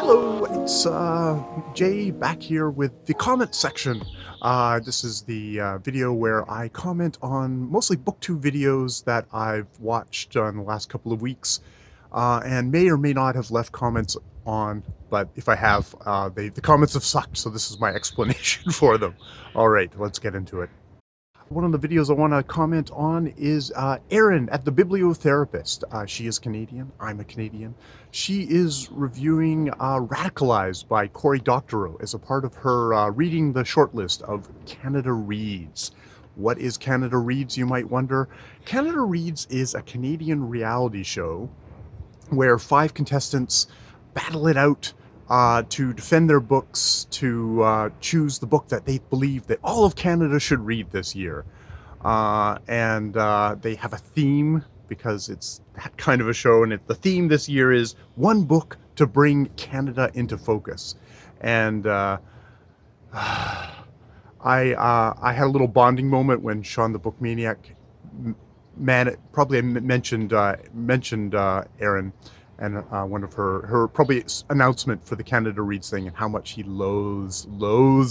Hello, it's Jay back here with the comment section. This is the video where I comment on mostly booktube videos that I've watched in the last couple of weeks, and may or may not have left comments on, but if I have, the comments have sucked, so this is my explanation for them. Alright, let's get into it. One of the videos I want to comment on is Erin at the Bibliotherapist. She is Canadian. I'm a Canadian. She is reviewing Radicalized by Cory Doctorow as a part of her reading the shortlist of Canada Reads. What is Canada Reads, you might wonder? Canada Reads is a Canadian reality show where 5 contestants battle it out to defend their books, to choose the book that they believe that all of Canada should read this year. And they have a theme, because it's that kind of a show, and the theme this year is one book to bring Canada into focus. And I had a little bonding moment when Shawn the Book Maniac probably mentioned Erin, and one of her probably announcement for the Canada Reads thing, and how much he loathes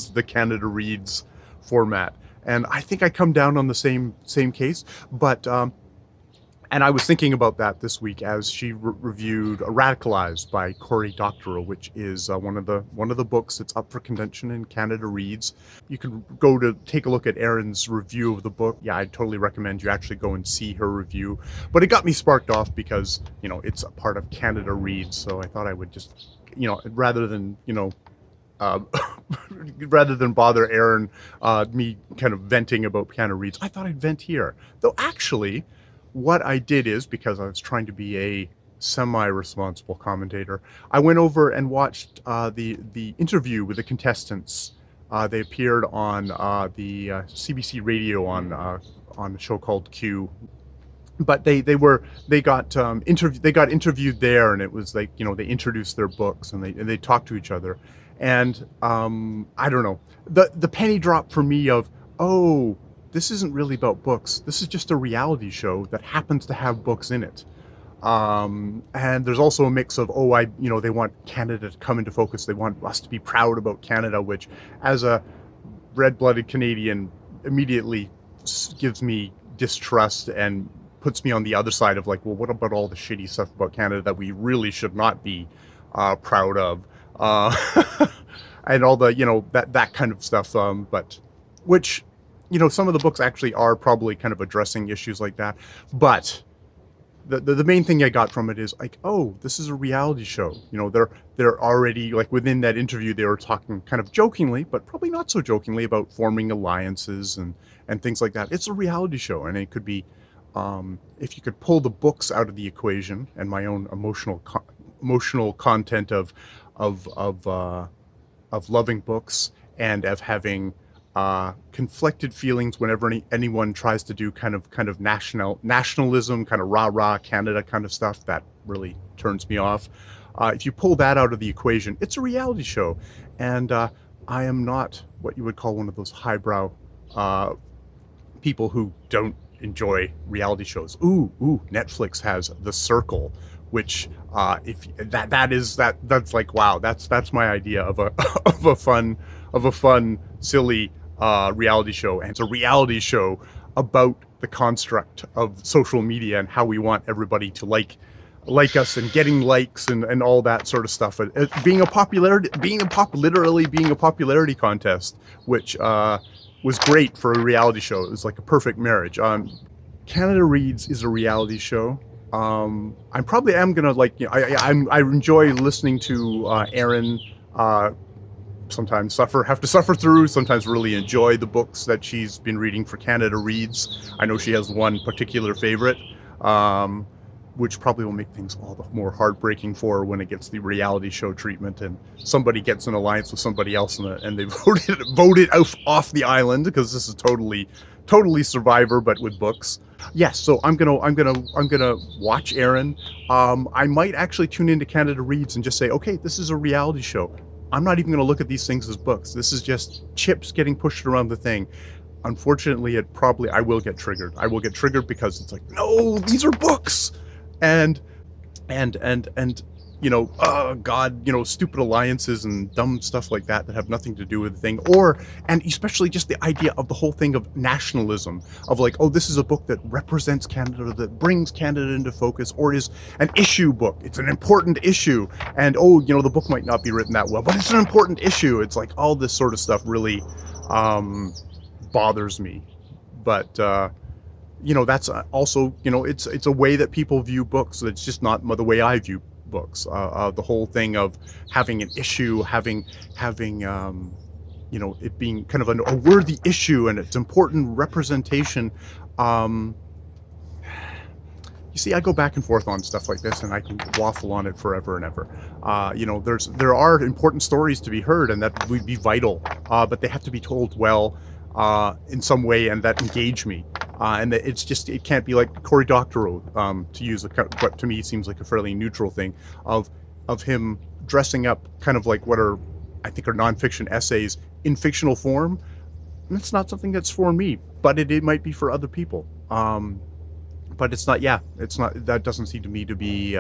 the Canada Reads format. And I think I come down on the same case, but and I was thinking about that this week as she reviewed Radicalized by Cory Doctorow, which is one of the books that's up for contention in Canada Reads. You can go to take a look at Erin's review of the book. Yeah, I'd totally recommend you actually go and see her review. But it got me sparked off because, you know, it's a part of Canada Reads, so I thought I would just, you know, rather than bother Erin, me kind of venting about Canada Reads, I thought I'd vent here. Though actually, what I did is, because I was trying to be a semi-responsible commentator, I went over and watched the interview with the contestants. They appeared on the CBC radio on a show called Q. But they got interviewed there, and it was like, you know, they introduced their books and they talked to each other. And I don't know, the penny drop for me of, oh, this isn't really about books. This is just a reality show that happens to have books in it. And there's also a mix of, they want Canada to come into focus. They want us to be proud about Canada, which, as a red-blooded Canadian, immediately gives me distrust and puts me on the other side of, like, well, what about all the shitty stuff about Canada that we really should not be proud of? And all the, you know, that kind of stuff, but which, you know, some of the books actually are probably kind of addressing issues like that. But the main thing I got from it is, like, oh, this is a reality show. You know, they're already, like, within that interview, they were talking kind of jokingly, but probably not so jokingly, about forming alliances and things like that. It's a reality show, and it could be, if you could pull the books out of the equation and my own emotional content of loving books and of having conflicted feelings whenever anyone tries to do kind of nationalism, kind of rah-rah Canada kind of stuff, that really turns me off. If you pull that out of the equation, it's a reality show. And I am not what you would call one of those highbrow people who don't enjoy reality shows. Ooh, Netflix has The Circle, which that's like, wow, that's my idea of a fun silly reality show. And it's a reality show about the construct of social media and how we want everybody to like us and getting likes and all that sort of stuff. Being a popularity contest, which was great for a reality show. It was like a perfect marriage. Canada Reads is a reality show. I probably am gonna, like, you know, I enjoy listening to Erin sometimes have to suffer through, sometimes really enjoy the books that she's been reading for Canada Reads. I know she has one particular favorite, which probably will make things all the more heartbreaking for her when it gets the reality show treatment and somebody gets an alliance with somebody else and they voted off the island, because this is totally Survivor but with books. Yes, so I'm gonna watch Erin. I might actually tune into Canada Reads and just say, okay, this is a reality show. I'm not even gonna look at these things as books. This is just chips getting pushed around the thing. Unfortunately, I will get triggered. I will get triggered because it's like, no, these are books. And and oh God, stupid alliances and dumb stuff like that have nothing to do with the thing. And especially just the idea of the whole thing of nationalism, of like, oh, this is a book that represents Canada, that brings Canada into focus, or is an issue book. It's an important issue. And oh, the book might not be written that well, but it's an important issue. It's like all this sort of stuff really bothers me. But that's also, it's a way that people view books. It's just not the way I view books. The whole thing of having an issue, having it being kind of a worthy issue, and it's important representation. You see, I go back and forth on stuff like this, and I can waffle on it forever and ever. There are important stories to be heard, and that would be vital, but they have to be told well, in some way, and that engage me. And it can't be like Cory Doctorow, to use what to me seems like a fairly neutral thing, of him dressing up kind of like what I think are nonfiction essays in fictional form. That's not something that's for me, but it might be for other people. But it's not. Yeah, it's not. That doesn't seem to me to be.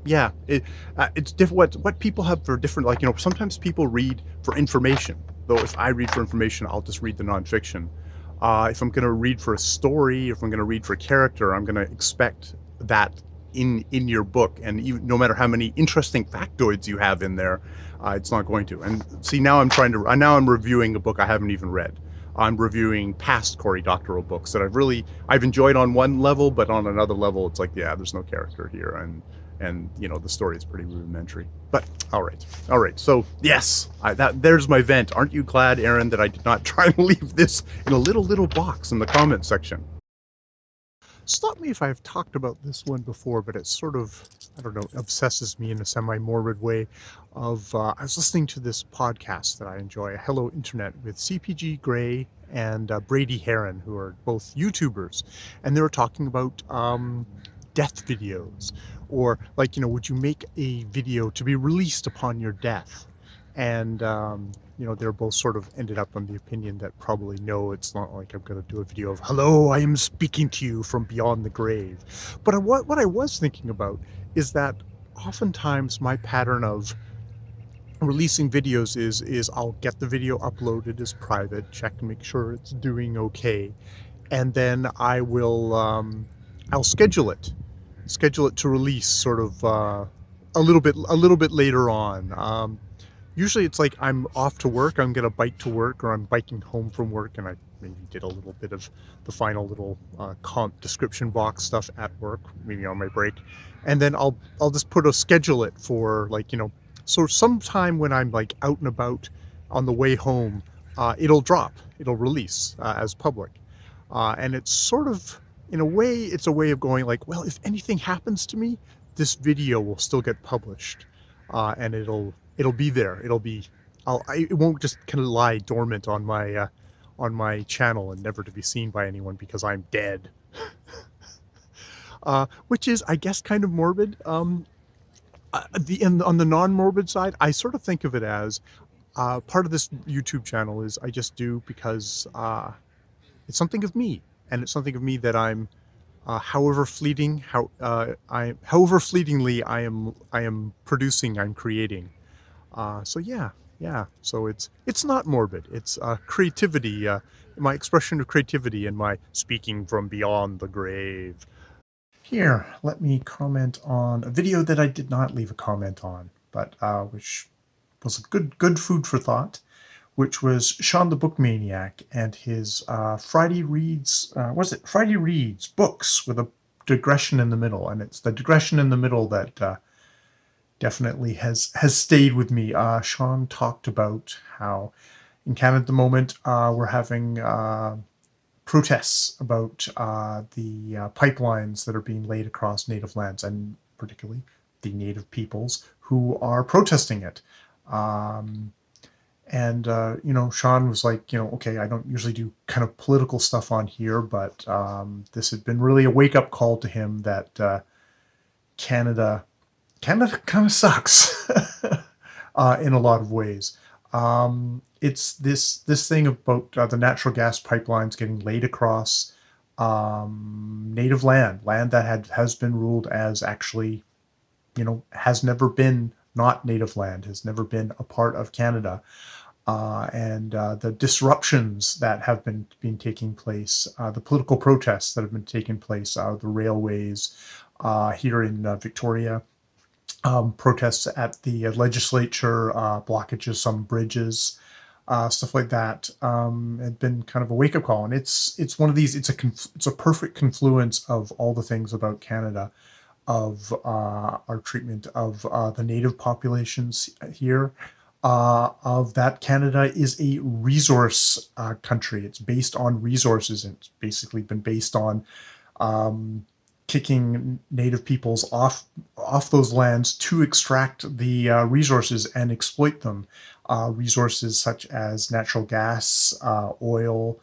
It's different. What people have for different, like, sometimes people read for information. Though if I read for information, I'll just read the nonfiction. If I'm going to read for a story, if I'm going to read for a character, I'm going to expect that in your book. And even, no matter how many interesting factoids you have in there, it's not going to. And see, now I'm reviewing a book I haven't even read. I'm reviewing past Cory Doctorow books that I've enjoyed on one level, but on another level, it's like, yeah, there's no character here. And the story is pretty rudimentary. But all right. So yes, there's my vent. Aren't you glad, Erin, that I did not try and leave this in a little box in the comment section? Stop me if I've talked about this one before, but it sort of, I don't know, obsesses me in a semi-morbid way. I was listening to this podcast that I enjoy, Hello Internet, with CPG Grey and Brady Haran, who are both YouTubers, and they were talking about death videos, or like, would you make a video to be released upon your death? And they're both sort of ended up on the opinion that probably no, it's not like I'm going to do a video of, hello, I am speaking to you from beyond the grave. But what I was thinking about is that oftentimes my pattern of releasing videos is I'll get the video uploaded as private, check and make sure it's doing okay, and then I will I'll schedule it to release sort of a little bit later on. Usually it's like I'm off to work, I'm gonna bike to work, or I'm biking home from work, and I maybe did a little bit of the final little description box stuff at work, maybe on my break, and then I'll just schedule it for, like, so sometime when I'm like out and about on the way home, it'll release as public, and it's sort of, in a way, it's a way of going like, well, if anything happens to me, this video will still get published, and it'll be there. It won't just kind of lie dormant on my channel and never to be seen by anyone because I'm dead. Which is, I guess, kind of morbid. On the non-morbid side, I sort of think of it as part of this YouTube channel is I just do because it's something of me, and it's something of me that I'm, however fleetingly I am producing, I'm creating. So yeah. So it's not morbid. It's creativity, my expression of creativity, and my speaking from beyond the grave. Here, let me comment on a video that I did not leave a comment on, but which was good food for thought, which was Shawn the Book Maniac and his Friday Reads, Friday Reads books with a digression in the middle, and it's the digression in the middle that definitely has stayed with me. Shawn talked about how in Canada at the moment we're having protests about the pipelines that are being laid across native lands, and particularly the native peoples who are protesting it. Shawn was like, okay, I don't usually do kind of political stuff on here, but this had been really a wake-up call to him that Canada kind of sucks in a lot of ways. It's this thing about the natural gas pipelines getting laid across native land that has been ruled as actually, has never been not native land, has never been a part of Canada. And the disruptions that have been taking place, the political protests that have been taking place, the railways here in Victoria, protests at the legislature, blockages, some bridges, stuff like that, had been kind of a wake up call. And it's one of these. It's a perfect confluence of all the things about Canada, of our treatment of the native populations here. Of that Canada is a resource country. It's based on resources. And it's basically been based on um, kicking native peoples off those lands to extract the resources and exploit them. Resources such as natural gas, oil,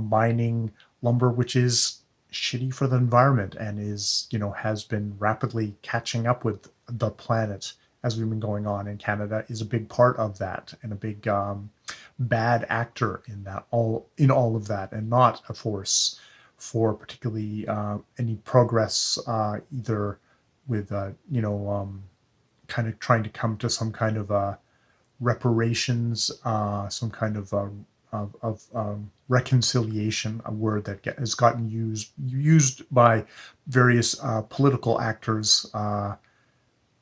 mining, lumber, which is shitty for the environment and has been rapidly catching up with the planet as we've been going on. And Canada is a big part of that, and a big bad actor in all of that, and not a force for particularly any progress, either with kind of trying to come to some kind of reparations, some kind of reconciliation, a word that has gotten used by various political actors,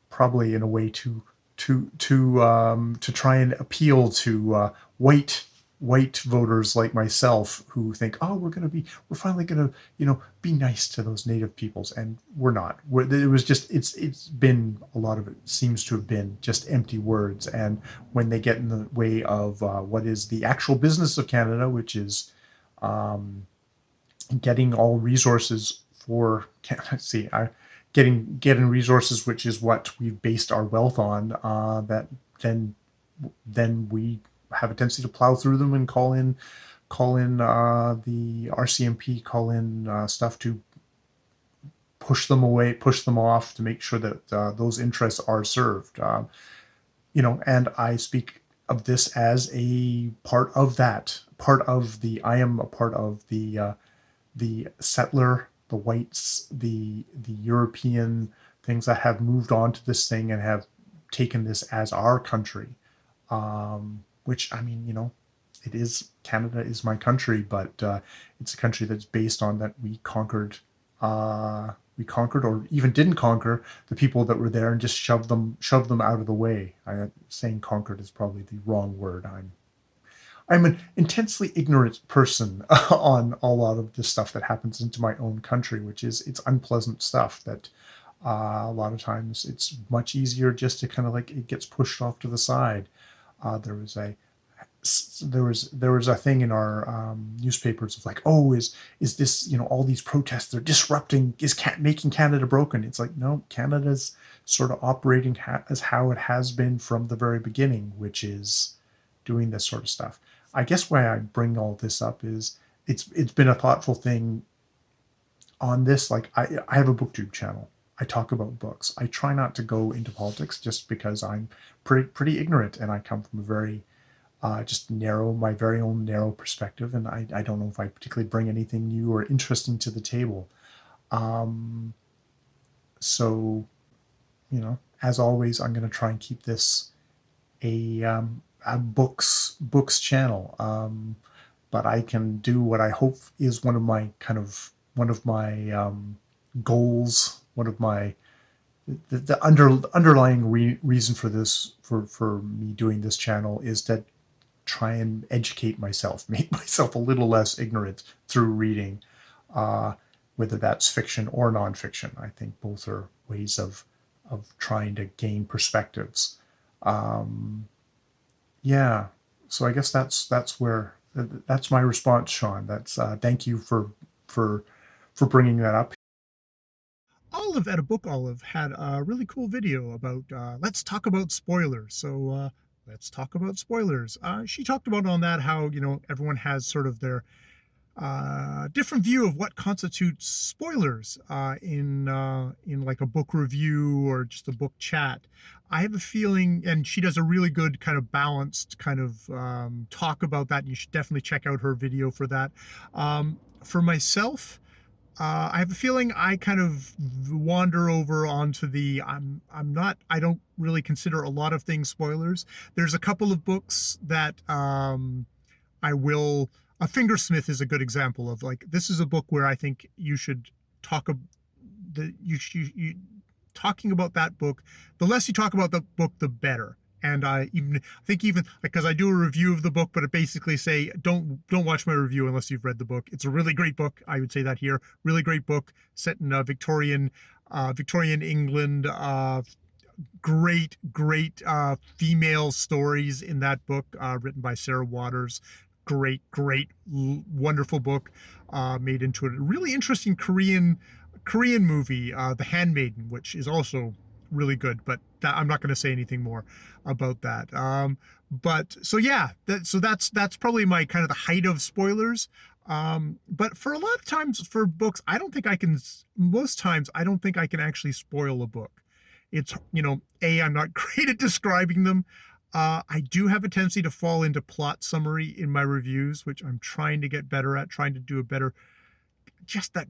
probably in a way to try and appeal to white voters like myself, who think, oh, we're finally gonna be nice to those native peoples, and we're not. It was just it's been a lot of it seems to have been just empty words, and when they get in the way of what is the actual business of Canada, which is um, getting all resources for see I getting resources, which is what we've based our wealth on, that then we have a tendency to plow through them and call in the RCMP, call in stuff to push them away, push them off, to make sure that those interests are served. And I speak of this as a part of that, I am a part of the settler, the whites, the European things that have moved on to this thing and have taken this as our country. Which, I mean, it is, Canada is my country, but it's a country that's based on that we conquered or even didn't conquer the people that were there and just shoved them out of the way. Saying conquered is probably the wrong word. I'm an intensely ignorant person on a lot of the stuff that happens into my own country, which is, it's unpleasant stuff that a lot of times it's much easier just to kind of like, it gets pushed off to the side. There was a thing in our newspapers of like, oh, is this, all these protests, they're disrupting, making Canada broken? It's like, no, Canada's sort of operating as how it has been from the very beginning, which is doing this sort of stuff. I guess why I bring all this up is it's been a thoughtful thing on this. Like, I have a booktube channel. I talk about books. I try not to go into politics just because I'm pretty ignorant, and I come from a very just my very own narrow perspective, and I don't know if I particularly bring anything new or interesting to the table. Um, so, as always, I'm going to try and keep this a books channel. But I can do what I hope is one of my goals, one of my the underlying reason for this, for me doing this channel, is to try and educate myself, make myself a little less ignorant through reading, uh, whether that's fiction or nonfiction. I think both are ways of trying to gain perspectives. Um, yeah, so I guess that's my response, Shawn. That's thank you for bringing that up. Olive at abookolive had a really cool video about let's talk about spoilers. So let's talk about spoilers. She talked about on that how everyone has sort of their different view of what constitutes spoilers in like a book review or just a book chat. I have a feeling, and she does a really good kind of balanced kind of talk about that. And you should definitely check out her video for that. For myself, I have a feeling I kind of wander over onto the I don't really consider a lot of things spoilers. There's a couple of books that I will. A Fingersmith is a good example of, like, this is a book where I think you should talk talking about that book. The less you talk about the book, the better. And I think because I do a review of the book, but it basically say don't watch my review unless you've read the book. It's a really great book. I would say that here. Really great book set in Victorian England. Great female stories in that book, written by Sarah Waters. Great, wonderful book, made into a really interesting Korean movie, The Handmaiden, which is also really good, but I'm not going to say anything more about that. But so yeah, that's probably my kind of the height of spoilers. But for a lot of times for books, most times I don't think I can actually spoil a book. It's, I'm not great at describing them. I do have a tendency to fall into plot summary in my reviews, which I'm trying to get better at, trying to do a better, just that,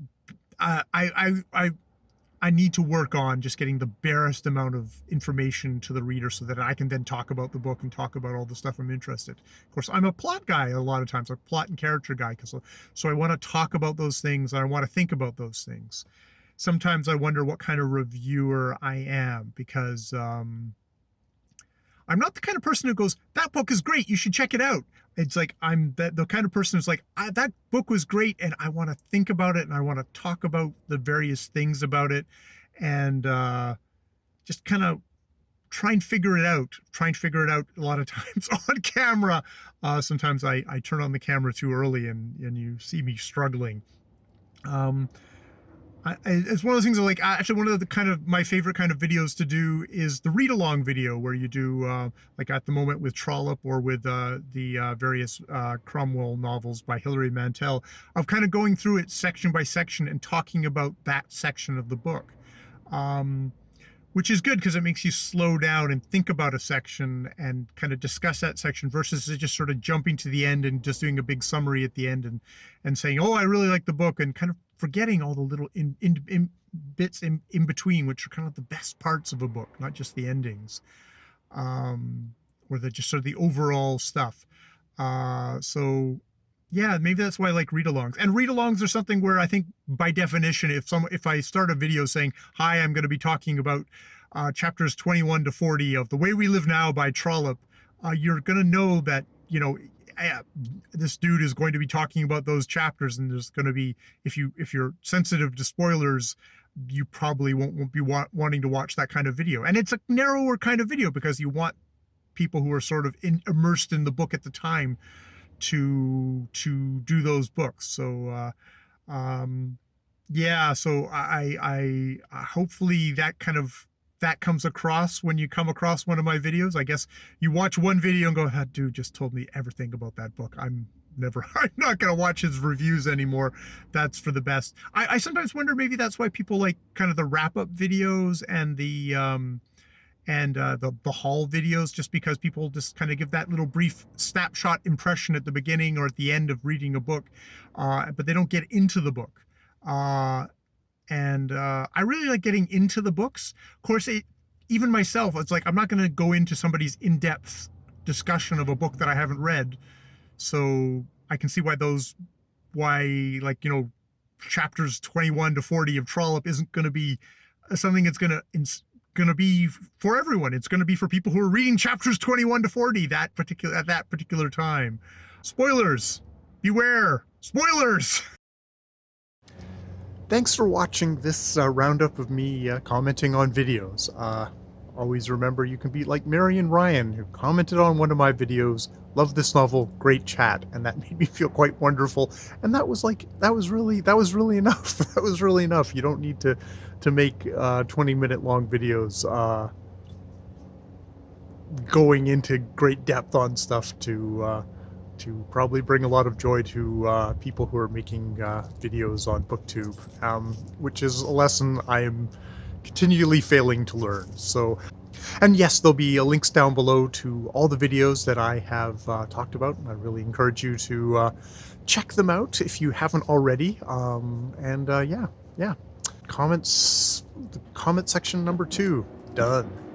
I need to work on just getting the barest amount of information to the reader so that I can then talk about the book and talk about all the stuff I'm interested. Of course, I'm a plot guy a lot of times, a plot and character guy, so I want to talk about those things, and I want to think about those things. Sometimes I wonder what kind of reviewer I am, because I'm not the kind of person who goes, that book is great, you should check it out. It's like, I'm the kind of person who's like, that book was great, and I want to think about it, and I want to talk about the various things about it, and just kind of try and figure it out a lot of times on camera. Sometimes I turn on the camera too early, and you see me struggling. It's one of those things that, like, actually one of the kind of my favorite kind of videos to do is the read-along video, where you do like at the moment with Trollope, or with the various Cromwell novels by Hilary Mantel, of kind of going through it section by section and talking about that section of the book, which is good because it makes you slow down and think about a section and kind of discuss that section, versus just sort of jumping to the end and just doing a big summary at the end and saying, oh, I really like the book, and kind of forgetting all the little bits in between, which are kind of the best parts of a book, not just the endings, or just sort of the overall stuff. So yeah, maybe that's why I like read-alongs. And read-alongs are something where I think, by definition, if I start a video saying, hi, I'm going to be talking about chapters 21 to 40 of The Way We Live Now by Trollope, you're going to know that, this dude is going to be talking about those chapters, and there's going to be, if you're sensitive to spoilers, you probably won't be wanting to watch that kind of video. And it's a narrower kind of video, because you want people who are sort of immersed in the book at the time to do those books. So yeah, so I hopefully that comes across when you come across one of my videos. I guess you watch one video and go, that dude just told me everything about that book. I'm not going to watch his reviews anymore. That's for the best. I sometimes wonder, maybe that's why people like kind of the wrap-up videos and the haul videos, just because people just kind of give that little brief snapshot impression at the beginning or at the end of reading a book, but they don't get into the book. And I really like getting into the books. Of course, even myself, it's like, I'm not going to go into somebody's in-depth discussion of a book that I haven't read. So I can see why chapters 21 to 40 of Trollope isn't going to be something that's going to be for everyone. It's going to be for people who are reading chapters 21 to 40 at that particular time. Spoilers! Beware! Spoilers! Thanks for watching this roundup of me commenting on videos. Always remember, you can be like Mary and Ryan, who commented on one of my videos, loved this novel, great chat, and that made me feel quite wonderful. And that was really enough. That was really enough. You don't need to make 20-minute long videos going into great depth on stuff to probably bring a lot of joy to people who are making videos on BookTube, which is a lesson I am continually failing to learn. So And yes, there'll be links down below to all the videos that I have talked about. I really encourage you to check them out if you haven't already. Yeah. Comments, the comment section number 2, done.